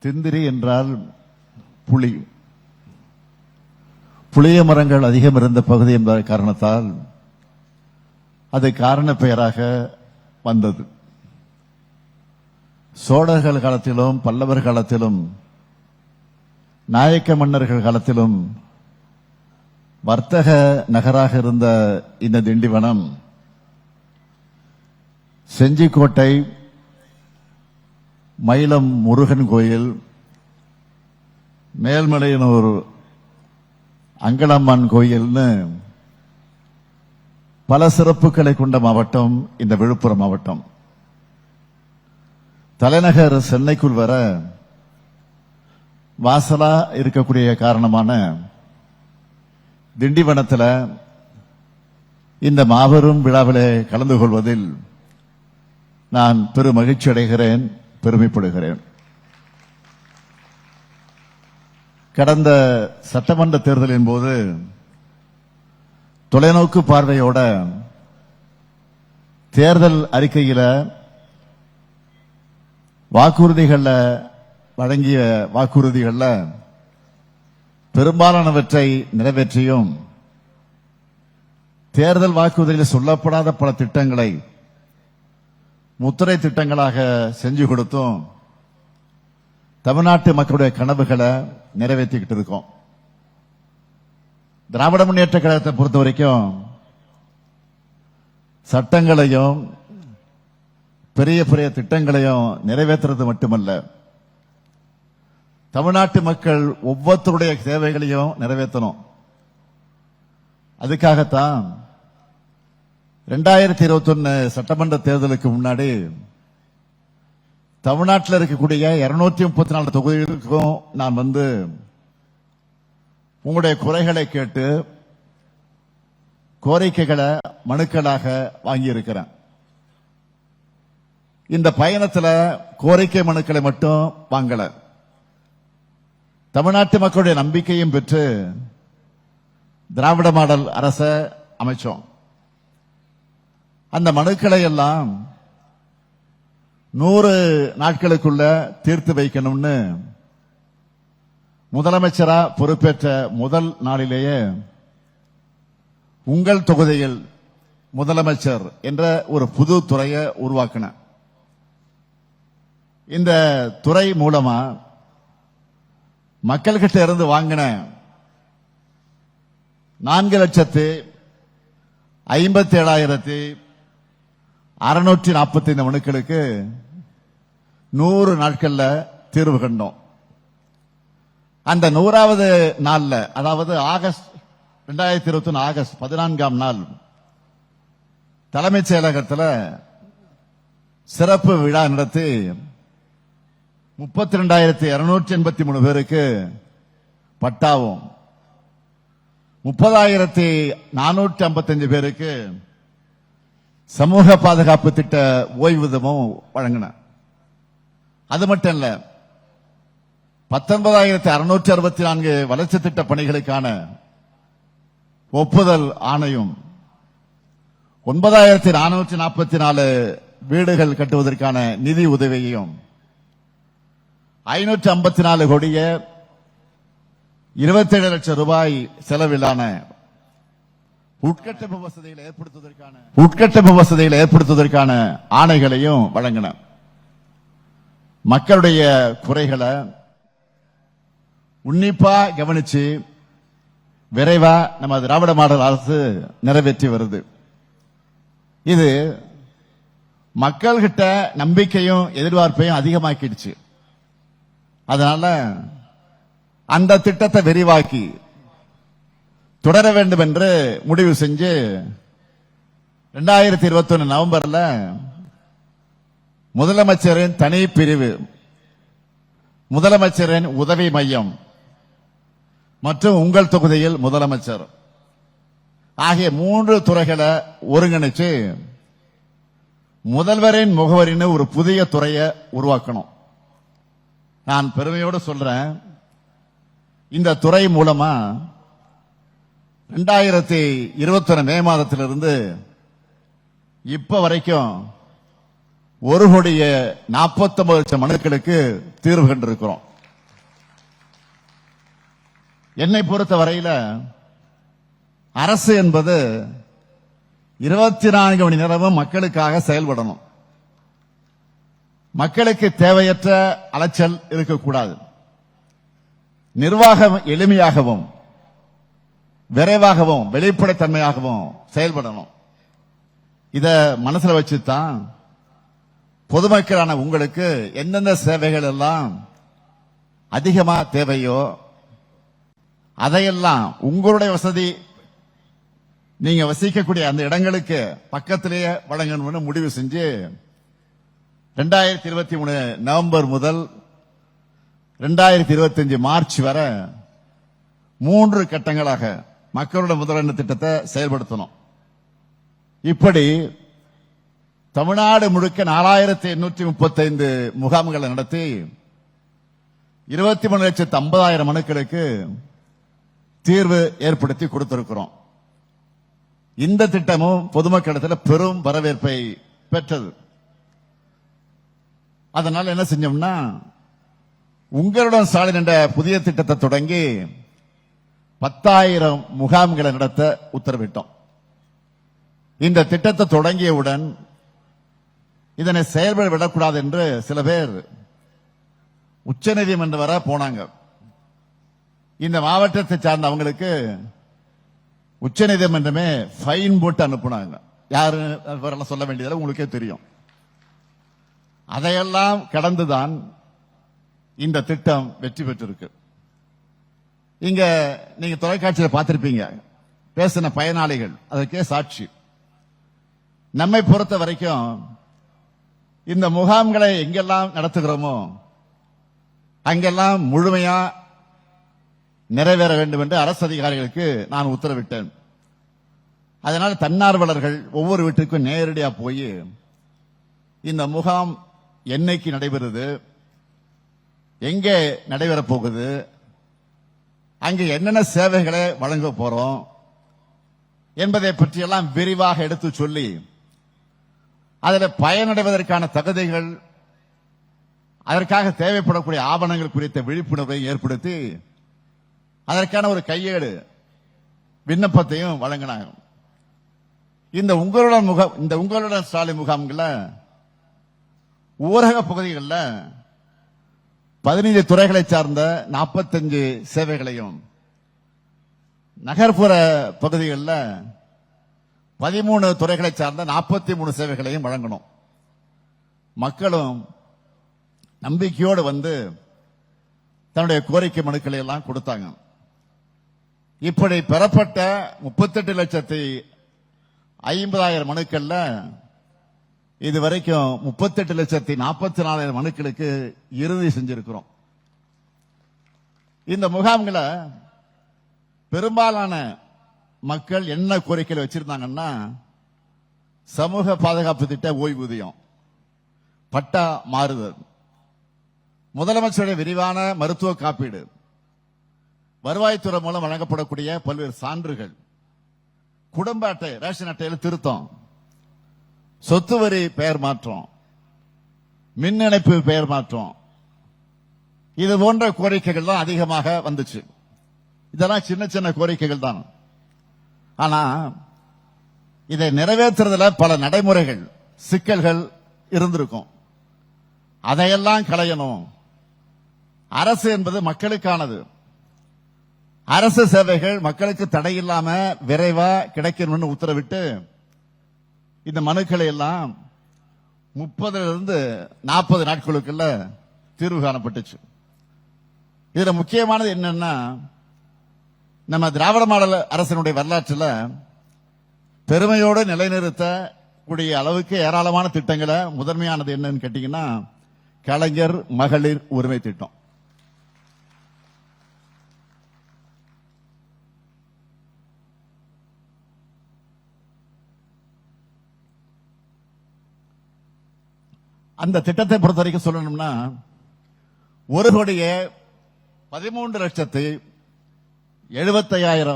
திந்திரி என்றால் புளி. புளிய மரங்கள் அதிகம் இருந்த பகுதி என்ற காரணத்தால் அது காரண பெயராக வந்தது. சோழர்கள் காலத்திலும் பல்லவர் காலத்திலும் நாயக்க மன்னர்கள் காலத்திலும் வர்த்தக நகராக இருந்த இந்த திண்டிவனம் செஞ்சிக்கோட்டை, மயிலம் முருகன் கோயில், மேல்மலையனூர் அங்கலம்மன் கோயில்னு பல சிறப்புகளை கொண்ட மாவட்டம் இந்த விழுப்புரம் மாவட்டம். தலைநகர் சென்னைக்குள் வர வாசலா இருக்கக்கூடிய காரணமான திண்டிவனத்தில் இந்த மாபெரும் விழாவிலே கலந்து கொள்வதில் நான் பெரும் மகிழ்ச்சி அடைகிறேன், பெருமைப்படுகிறேன். கடந்த சட்டமன்ற தேர்தலின் போது தொலைநோக்கு பார்வையோட தேர்தல் அறிக்கையில் வழங்கிய வாக்குறுதிகளில் பெரும்பாலானவற்றை நிறைவேற்றியும் தேர்தல் வாக்குறுதியில் சொல்லப்படாத பல திட்டங்களை முத்திரை திட்டங்களாக செஞ்சு கொடுத்தும் தமிழ்நாட்டு மக்களுடைய கனவுகளை நிறைவேற்றிக்கிட்டு இருக்கோம். திராவிட முன்னேற்ற கழகத்தை பொறுத்த வரைக்கும் சட்டங்களையும் பெரிய பெரிய திட்டங்களையும் நிறைவேற்றுறது மட்டுமல்ல, தமிழ்நாட்டு மக்கள் ஒவ்வொருத்தருடைய தேவைகளையும் நிறைவேற்றணும். அதுக்காகத்தான் 2021 சட்டமன்ற தேர்தலுக்கு முன்னாடி தமிழ்நாட்டில் இருக்கக்கூடிய 234 தொகுதிகளுக்கும் நான் வந்து உங்களுடைய குறைகளை கேட்டு கோரிக்கைகளை மனுக்களாக வாங்கியிருக்கிறேன். இந்த பயணத்தில் கோரிக்கை மனுக்களை மட்டும் வாங்கல, தமிழ்நாட்டு மக்களுடைய நம்பிக்கையும் பெற்று திராவிட மாடல் அரசை அமைச்சோம். அந்த மனுக்களை எல்லாம் 100 நாட்களுக்குள்ள தீர்த்து வைக்கணும்னு முதலமைச்சரா பொறுப்பேற்ற முதல் நாளிலேயே உங்கள் தொகுதியில் முதலமைச்சர் என்ற ஒரு புது துறையை உருவாக்கின. இந்த துறை மூலமா மக்கள்கிட்ட இருந்து வாங்கின 4,57,645 மனுக்களுக்கு 100 நாட்கள்ல தீர்வு கண்டோம். அந்த 100வது நாள்ல, அதாவது 2021 ஆகஸ்ட் 14ஆம் நாள் தலைமைச் செயலகத்தில் சிறப்பு விழா நடத்தி 32,283 பேருக்கு பட்டாவும் 30,455 பேருக்கு சமூக பாதுகாப்பு திட்ட ஓய்வூதியமும் வழங்கின. அது மட்டும் இல்ல, 19,664 வளர்ச்சி திட்ட பணிகளுக்கான ஒப்புதல் ஆணையும், 9,444 வீடுகள் கட்டுவதற்கான நிதி உதவியையும், 554 கோடியே 27 லட்சம் ரூபாய் செலவிலான உட்கட்டமைப்பு வசதிகளை ஏற்படுத்துவதற்கான ஆணைகளையும் வழங்கின. மக்களுடைய குறைகளை உன்னிப்பா கவனிச்சு விரைவா நம்ம திராவிட மாடல் அரசு நிறைவேற்றி வருது. இது மக்கள்கிட்ட நம்பிக்கையும் எதிர்பார்ப்பையும் அதிகமாக்கிடுச்சு. அதனால அந்த திட்டத்தை விரிவாக்கி தொடர வேண்டும் என்று முடிவு செஞ்சு 2021 நவம்பர்ல முதலமைச்சரின் தனி பிரிவு, முதலமைச்சரின் உதவி மையம் மற்றும் உங்கள் தொகுதியில் முதலமைச்சர் ஆகிய 3 துறைகளை ஒருங்கிணைச்சு முதல்வரின் முகவரின்னு ஒரு புதிய துறையை உருவாக்கணும். நான் பெருமையோடு சொல்றேன், இந்த துறை மூலமா 2021 மே மாதத்திலிருந்து இப்ப வரைக்கும் 1,49,00,000 மனுக்களுக்கு தீர்வு கண்டிருக்கிறோம். என்னை பொறுத்த வரையில அரசு என்பது 24 மணி நேரமும் மக்களுக்காக செயல்படணும். மக்களுக்கு தேவையற்ற அலைச்சல் இருக்கக்கூடாது. நிர்வாகம் எளிமையாகவும் விரைவாகவும் வெளிப்படைத்தன்மையாகவும் செயல்படணும். இத மனசுல வச்சுதான் பொதுமக்களான உங்களுக்கு எந்தெந்த சேவைகள் எல்லாம் அதிகமா தேவையோ அதையெல்லாம் உங்களுடைய வசதி நீங்க வசிக்கக்கூடிய அந்த இடங்களுக்கு பக்கத்திலேயே வழங்கணும்னு முடிவு செஞ்சு 2023 நவம்பர் முதல் 2025 மார்ச் வரை 3 கட்டங்களாக மக்களோட முதலெண்ண திட்டத்தை செயல்படுத்தணும். இப்படி தமிழ்நாடு முழுக்க 4835 முகாம்களை நடத்தி 23,50,000 மனுக்களுக்கு தீர்வு ஏற்படுத்தி கொடுத்திருக்கிறோம். இந்த திட்டமும் பொதுமக்களிடத்தில் பெரும் வரவேற்பை பெற்றது. அதனால என்ன செஞ்சோம்னா உங்களுடன் ஸ்டாலின் என்ற புதிய திட்டத்தை தொடங்கி 10,000 முகாம்களை நடத்த உத்தரவிட்டோம். இந்த திட்டத்தை தொடங்கியவுடன் இதனை செயல்பட விடக்கூடாது என்று சில பேர் உச்சநீதிமன்றம் வரை போனாங்க. இந்த மாவட்டத்தை சார்ந்த அவங்களுக்கு உச்சநீதிமன்றமே ஃபைன் போட்டு அனுப்புனாங்க. யாரு சொல்ல வேண்டியதில்லை, உங்களுக்கே தெரியும். அதையெல்லாம் கடந்துதான் இந்த திட்டம் வெற்றி பெற்றிருக்கு. இங்க நீங்க தொலைக்காட்சியில் பார்த்திருப்பீங்க, பேசின பயனாளிகள் அதற்கே சாட்சி. நம்மை பொறுத்த வரைக்கும் இந்த முகாம்களை எங்கெல்லாம் நடத்துகிறோமோ அங்கெல்லாம் முழுமையா நிறைவேற வேண்டும் என்று அரசு அதிகாரிகளுக்கு நான் உத்தரவிட்டேன். அதனால் தன்னார்வலர்கள் ஒவ்வொரு வீட்டுக்கும் நேரடியா போய் இந்த முகாம் என்னைக்கு நடைபெறுது, எங்கே நடைபெற போகுது, அங்கே என்னென்ன சேவைகளை வழங்க போறோம் என்பதை பற்றியெல்லாம் விரிவாக எடுத்து சொல்லி அதில் பயனடைவதற்கான தகுதிகள், அதற்காக தேவைப்படக்கூடிய ஆவணங்கள் குறித்த விழிப்புணர்வை ஏற்படுத்தி அதற்கான ஒரு கையேடு விண்ணப்பத்தையும் வழங்கினாங்க. இந்த உங்களுடன் ஸ்டாலின் முகாம்கள ஊரக பகுதிகளில் 15 துறைகளை சார்ந்த 45 சேவைகளையும், நகர்ப்புற பகுதிகளில் 13 துறைகளை சார்ந்த 43 சேவைகளையும் வழங்கணும். மக்களும் நம்பிக்கையோடு வந்து தன்னுடைய கோரிக்கை மனுக்களை எல்லாம் கொடுத்தாங்க. இப்படி பெறப்பட்ட 38,50,000 மனுக்கள்ல இதுவரைக்கும் 38,44,000 மனுக்களுக்கு இறுதி செஞ்சிருக்கிறோம். இந்த முகாம்களை பெரும்பாலான மக்கள் என்ன கோரிக்கைகள் வச்சிருந்தாங்கன்னா, சமூக பாதுகாப்பு திட்ட ஓய்வூதியம், பட்டா மாறுதல், முதலமைச்சருடைய விரிவான மருத்துவ காப்பீடு, வருவாய்த்துறை மூலம் வழங்கப்படக்கூடிய பல்வேறு சான்றுகள், குடும்ப அட்டை ரேஷன் அட்டையில் திருத்தம், சொத்து வரி பெயர் மாற்றம், மின் இணைப்பு பெயர் மாற்றம், இது போன்ற கோரிக்கைகள் தான் அதிகமாக வந்துச்சு. இதெல்லாம் சின்ன சின்ன கோரிக்கைகள் தான். ஆனா இதை நிறைவேற்றுறதுல பல நடைமுறைகள் சிக்கல்கள் இருந்திருக்கும். அதையெல்லாம் களையணும். அரசு என்பது மக்களுக்கானது. அரசு சேவைகள் மக்களுக்கு தடையில்லாம விரைவா கிடைக்கணும்னு உத்தரவிட்டு இந்த மனுக்களை எல்லாம் 30 40 நாட்களுக்குள்ள தீர்வு காணப்பட்டுச்சு. இதுல முக்கியமானது என்னன்னா, நம்ம திராவிட மாடல் அரசினுடைய வரலாற்றில் பெருமையோடு நிலைநிறுத்தக்கூடிய அளவுக்கு ஏராளமான திட்டங்களை முதன்மையானது என்னன்னு கேட்டீங்கன்னா, கலைஞர் மகளிர் உரிமை திட்டம். அந்த திட்டத்தை பொறுத்த வரைக்கும் சொல்லணும்னா, 1,13,75,000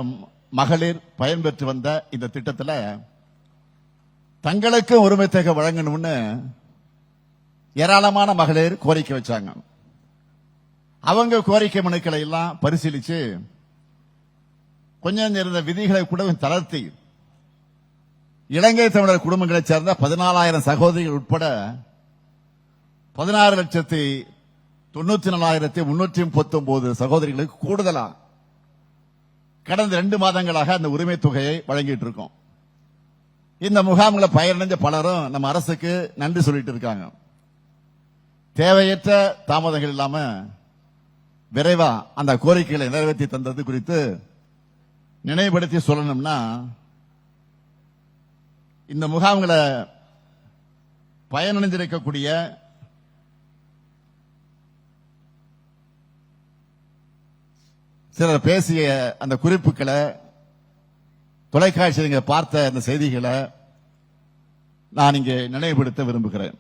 மகளிர் பயன்பெற்று வந்த இந்த திட்டத்தில் தங்களுக்கு உரிமை தொகை வழங்கணும்னு ஏராளமான மகளிர் கோரிக்கை வச்சாங்க. அவங்க கோரிக்கை மனுக்களை எல்லாம் பரிசீலிச்சு கொஞ்சம் இருந்த விதிகளை கூட தளர்த்தி இலங்கை தமிழர் குடும்பங்களைச் சேர்ந்த 14,000 சகோதரிகள் உட்பட 16,94,339 சகோதரிகளுக்கு கூடுதலா கடந்த 2 மாதங்களாக அந்த உரிமை தொகையை வழங்கிட்டு இருக்கோம். இந்த முகாம்களை பயனடைஞ்ச பலரும் நம்ம அரசுக்கு நன்றி சொல்லிட்டு இருக்காங்க. தேவையற்ற தாமதங்கள் இல்லாம விரைவா அந்த கோரிக்கைகளை நிறைவேற்றி தந்தது குறித்து நினைவுபடுத்தி சொல்லணும்னா, இந்த முகாம்களை பயனடைந்திருக்கக்கூடிய சிலர் பேசிய அந்த குறிப்புகளை, தொலைக்காட்சியில் பார்த்த அந்த செய்திகளை நான் இங்கே நினைவுபடுத்த விரும்புகிறேன்.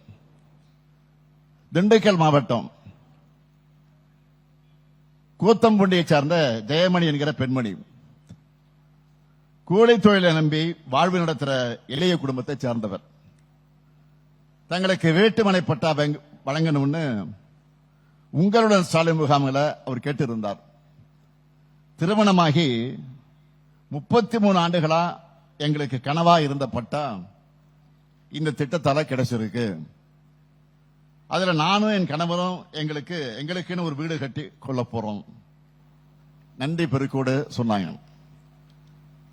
திண்டுக்கல் மாவட்டம் கூத்தம்புண்டியை சார்ந்த ஜெயமணி என்கிற பெண்மணி கூலி தொழிலை நம்பி வாழ்வு நடத்துற எளிய குடும்பத்தை சார்ந்தவர். தங்களுக்கு வீட்டுமனை பட்டா வழங்கணும்னு உங்களுடன் ஸ்டாலின் முகாம்களை அவர் கேட்டிருந்தார். திருமணமாகி 33 ஆண்டுகளா எங்களுக்கு கனவா இருந்த பட்டா இந்த திட்டத்தால கிடைச்சிருக்கு. அதுல நானும் என் கணவரும் எங்களுக்குன்னு ஒரு வீடு கட்டி கொள்ள போறோம், நன்றி பெருக்கோடு சொன்னாங்க.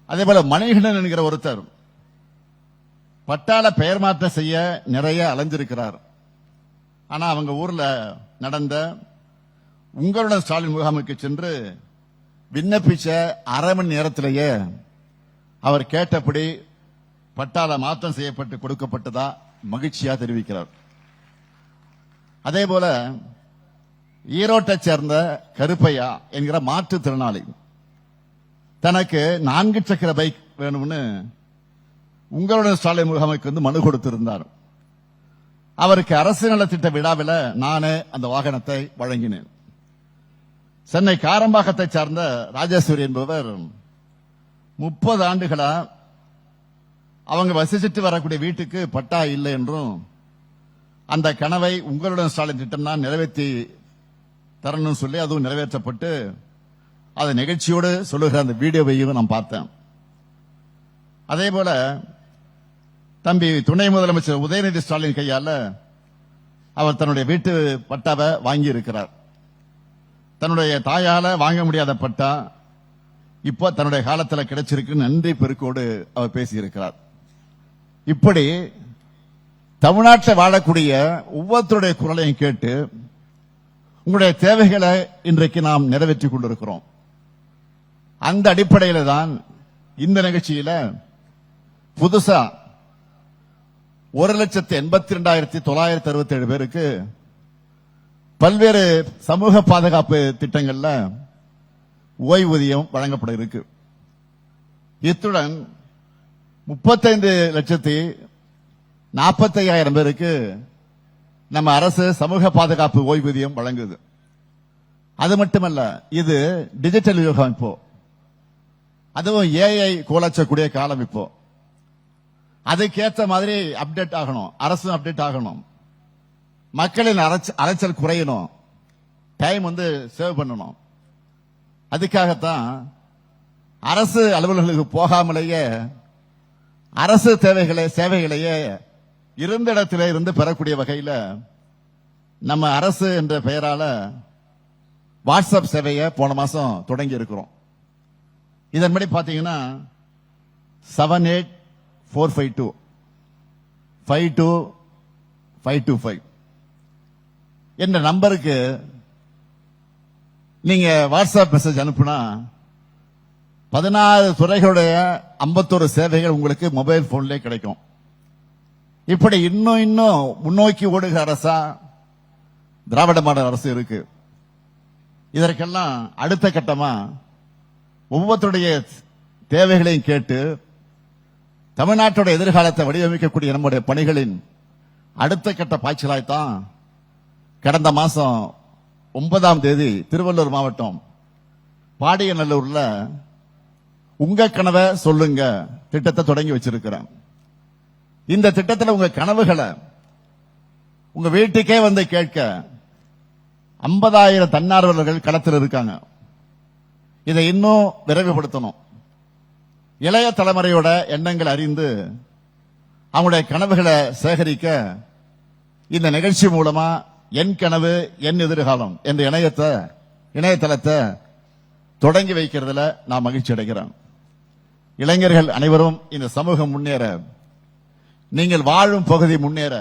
அதே போல மணிகண்டன் என்கிற ஒருத்தர் பட்டாள பெயர் மாற்றம் செய்ய நிறைய அலைஞ்சிருக்கிறார். ஆனா அவங்க ஊர்ல நடந்த உங்களுடன் ஸ்டாலின் முகாமுக்கு சென்று விண்ணப்பிச்ச அரை மணி நேரத்திலேயே அவர் கேட்டபடி பட்டாள மாற்றம் செய்யப்பட்டு கொடுக்கப்பட்டதா மகிழ்ச்சியா தெரிவிக்கிறார். அதே போல ஈரோட்டை சேர்ந்த கருப்பையா என்கிற மாற்றுத்திறனாளி தனக்கு 4 சக்கர பைக் வேணும்னு உங்களுடன் ஸ்டாலின் முகாமுக்கு வந்து மனு கொடுத்திருந்தார். அவருக்கு அரசு நலத்திட்ட விழாவில் நானே அந்த வாகனத்தை வழங்கினேன். சென்னை காரம்பாக்கத்தை சார்ந்த ராஜேஸ்வரி என்பவர் 30 ஆண்டுகளா அவங்க வசிச்சுட்டு வரக்கூடிய வீட்டுக்கு பட்டா இல்லை என்றும் அந்த கனவை உங்களுடன் ஸ்டாலின் திட்டம் தான் நிறைவேற்றி தரணும் சொல்லி அதுவும் நிறைவேற்றப்பட்டு அதை நிகழ்ச்சியோடு சொல்லுகிற அந்த வீடியோவையும் நான் பார்த்தேன். அதே போல தம்பி துணை முதலமைச்சர் உதயநிதி ஸ்டாலின் கையால அவர் தன்னுடைய வீட்டு பட்டாவை வாங்கி இருக்கிறார். தன்னுடைய தாயால வாங்க முடியாத பட்டா இப்போ தன்னுடைய காலத்தில் கிடைச்சிருக்கு, நன்றி பெருக்கோடு அவர் பேசியிருக்கிறார். இப்படி தமிழ்நாட்டில் வாழக்கூடிய ஒவ்வொருத்தருடைய குரலையும் கேட்டு உங்களுடைய தேவைகளை இன்றைக்கு நாம் நிறைவேற்றிக் கொண்டிருக்கிறோம். அந்த அடிப்படையில் தான் இந்த நிகழ்ச்சியில புதுசா 1,82,967 பேருக்கு பல்வேறு சமூக பாதுகாப்பு திட்டங்கள்ல ஓய்வூதியம் வழங்கப்பட இருக்கு. இத்துடன் 35,45,000 பேருக்கு நம்ம அரசு சமூக பாதுகாப்பு ஓய்வூதியம் வழங்குது. அது மட்டுமல்ல, இது டிஜிட்டல் யுகம். இப்போ அதுவும் ஏஐ கோலச்சக்கூடிய காலம். இப்போ அதுக்கேற்ற மாதிரி அப்டேட் ஆகணும், அரசும் அப்டேட் ஆகணும், மக்களின் அலைச்சல் குறையணும், டைம் சேவ் பண்ணணும். அதுக்காகத்தான் அரசு அலுவலர்களுக்கு போகாமலேயே அரசு சேவைகளையே இருந்த இடத்திலே இருந்து பெறக்கூடிய வகையில் நம்ம அரசு என்ற பெயரால வாட்ஸ்அப் சேவையை போன மாசம் தொடங்கி இருக்கிறோம். இதன்படி பாத்தீங்கன்னா 78,452,52525 என்ற நம்பருக்கு நீங்க வாட்ஸ்அப் மெசேஜ் அனுப்புனா 16 துறைகளுடைய 51 சேவைகள் உங்களுக்கு மொபைல் போன்ல கிடைக்கும். இப்படி இன்னும் முன்னோக்கி ஓடுகிற அரசா திராவிட மாடல் அரசு இருக்கு. இதற்கெல்லாம் அடுத்த கட்டமா ஒவ்வொருத்தருடைய தேவைகளையும் கேட்டு தமிழ்நாட்டுடைய எதிர்காலத்தை வடிவமைக்கக்கூடிய நம்முடைய பணிகளின் அடுத்த கட்ட பாய்ச்சலாய்த்தான் கடந்த மாசம் 9ஆம் தேதி திருவள்ளூர் மாவட்டம் பாடியநல்லூர்ல உங்க கனவை சொல்லுங்க திட்டத்தை தொடங்கி வச்சிருக்கிறேன். இந்த திட்டத்தில் உங்க கனவுகளை உங்க வீட்டுக்கே வந்து கேட்க 50,000 தன்னார்வலர்கள் களத்தில் இருக்காங்க. இதை இன்னும் விரைவுபடுத்தணும். இளைய தலைமுறையோட எண்ணங்களை அறிந்து அவங்களுடைய கனவுகளை சேகரிக்க இந்த நிகழ்ச்சி மூலமா என் கனவு என் எதிர்காலம் என்ற இணையதளத்தை தொடங்கி வைக்கிறதுல நான் மகிழ்ச்சி அடைகிறேன். இளைஞர்கள் அனைவரும் இந்த சமூகம் முன்னேற, நீங்கள் வாழும் பகுதி முன்னேற,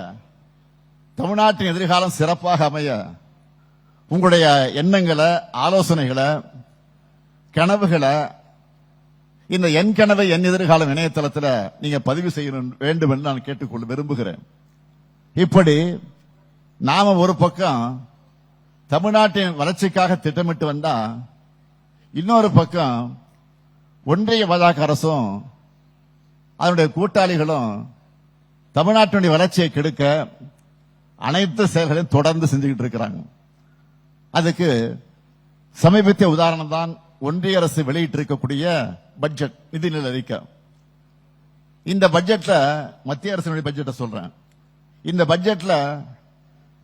தமிழ்நாட்டின் எதிர்காலம் சிறப்பாக அமைய உங்களுடைய எண்ணங்களை, ஆலோசனைகளை, கனவுகளை இந்த என் கனவு என் எதிர்காலம் இணையதளத்தில் நீங்க பதிவு செய்ய வேண்டும் என்று நான் கேட்டுக்கொள்ள விரும்புகிறேன். இப்படி நாம ஒரு பக்கம் தமிழ்நாட்டின் வளர்ச்சிக்காக திட்டமிட்டு வந்தா, இன்னொரு பக்கம் ஒன்றிய பாஜக அரசும் அதனுடைய கூட்டாளிகளும் தமிழ்நாட்டினுடைய வளர்ச்சியை கெடுக்க அனைத்து செயல்களையும் தொடர்ந்து செஞ்சுக்கிட்டு இருக்கிறாங்க. அதுக்கு சமீபத்திய உதாரணம் தான் ஒன்றிய அரசு வெளியிட்டிருக்கக்கூடிய பட்ஜெட், நிதிநிலை அறிக்கை. இந்த பட்ஜெட்ல, மத்திய அரசினுடைய பட்ஜெட்டை சொல்றேன், இந்த பட்ஜெட்ல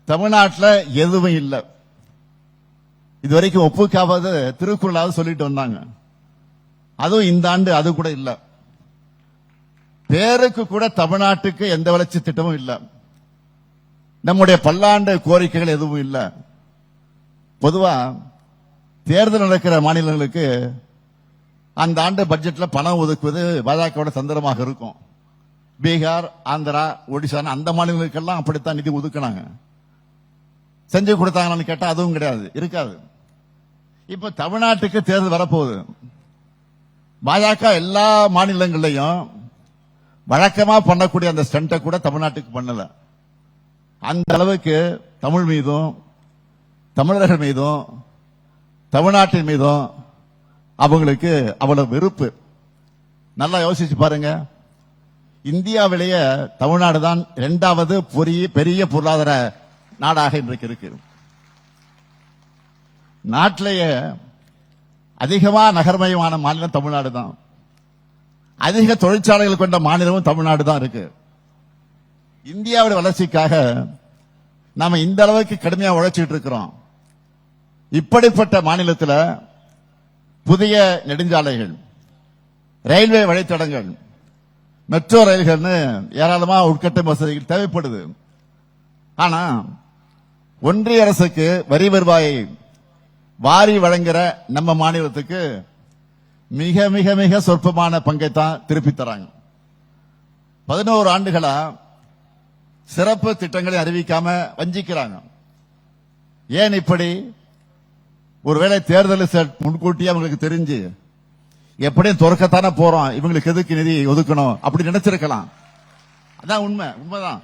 தமிழ்நாட்டில் எதுவும் இல்லை. இதுவரைக்கும் ஒப்புக்காவது திருக்குறளாவது சொல்லிட்டு வந்தாங்க. அதுவும் இந்த ஆண்டு அது கூட இல்ல. பேருக்கு கூட தமிழ்நாட்டுக்கு எந்த வளர்ச்சி திட்டமும் இல்ல. நம்முடைய பல்லாண்டு கோரிக்கைகள் எதுவும் இல்ல. பொதுவா தேர்தல் நடக்கிற மாநிலங்களுக்கு அந்த ஆண்டு பட்ஜெட்ல பணம் ஒதுக்குவது பாஜகவோட தந்திரமாக இருக்கும். பீகார், ஆந்திரா, ஒடிசா அந்த மாநிலங்களுக்கெல்லாம் அப்படித்தான் நிதி ஒதுக்கினாங்க. செஞ்சு கொடுத்தாங்கன்னு கேட்டா அதுவும் கிடையாது, இருக்காது. இப்ப தமிழ்நாட்டுக்கு தேர்தல் வரப்போகுது. பாஜக எல்லா மாநிலங்களையும் வழக்கமா பண்ணக்கூடிய அந்த ஸ்டண்ட்டை கூட தமிழ்நாட்டுக்கு பண்ணல. அந்த அளவுக்கு தமிழ் மீதும், தமிழர்கள் மீதும், தமிழ்நாட்டின் மீதும் அவங்களுக்கு அவ்வளவு வெறுப்பு. நல்லா யோசிச்சு பாருங்க. இந்தியாவிலேயே தமிழ்நாடு தான் 2வது பெரிய பொருளாதார நாடாக இன்றைக்கு இருக்கு. நாட்டிலேயே அதிகமா நகர்மயமான மாநிலம் தமிழ்நாடு தான். அதிக தொழிற்சாலைகள் கொண்ட மாநிலமும் தமிழ்நாடு தான் இருக்கு. இந்தியாவுடைய வளர்ச்சிக்காக நாம இந்த அளவுக்கு கடுமையா உழைச்சிட்டு இருக்கிறோம். இப்படிப்பட்ட மாநிலத்தில் புதிய நெடுஞ்சாலைகள், ரயில்வே வழித்தடங்கள், மெட்ரோ ரயில்கள்னு ஏராளமா உட்கட்ட வசதிகள் தேவைப்படுது. ஆனா ஒன்றிய அரசுக்கு வரி வருவாயை வாரி வழங்குற நம்ம மாநிலத்துக்கு மிக மிக மிக சொற்பமான பங்கை தான் திருப்பி தராங்க. 11 ஆண்டுகளா சிறப்பு திட்டங்களை அறிவிக்காம வஞ்சிக்கிறாங்க. ஏன் இப்படி? ஒருவேளை தேர்தல் முன்கூட்டியே அவங்களுக்கு தெரிஞ்சு எப்படியும் துறக்கத்தானே போறோம், இவங்களுக்கு எதுக்கு நிதி ஒதுக்கணும் அப்படி நினைச்சிருக்கலாம். அதான் உண்மைதான்.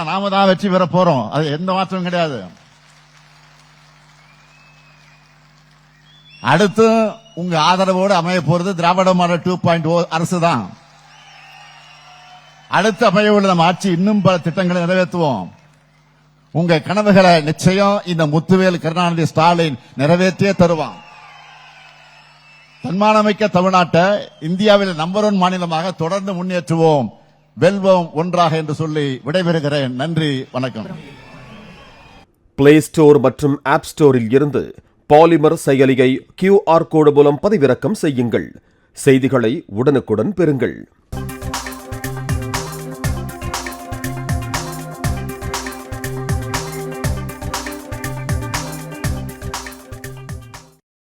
நாம தான் வெற்றி பெற போறோம், அது எந்த மாற்றமும் கிடையாது. அடுத்து உங்க ஆதரவோடு அமைய போறது திராவிட மாடல் 2.0 அரசு தான். அடுத்து அமைய உள்ள நம்ம ஆட்சி இன்னும் பல திட்டங்களை நிறைவேற்றுவோம். உங்க கனவுகளை நிச்சயம் இந்த முத்துவேல் கருணாநிதி ஸ்டாலின் நிறைவேற்றியே தருவான். தன்மானமிக்க தமிழ்நாட்டை இந்தியாவில் நம்பர் 1 மாநிலமாக தொடர்ந்து முன்னேற்றுவோம். வெல்வோம் ஒன்றாக என்று சொல்லி விடைபெறுகிறேன். நன்றி, வணக்கம். பிளே ஸ்டோர் மற்றும் ஆப் ஸ்டோரில் இருந்து பாலிமர் செயலியை QR கோடு மூலம் பதிவிறக்கம் செய்யுங்கள். செய்திகளை உடனுக்குடன் பெறுங்கள்.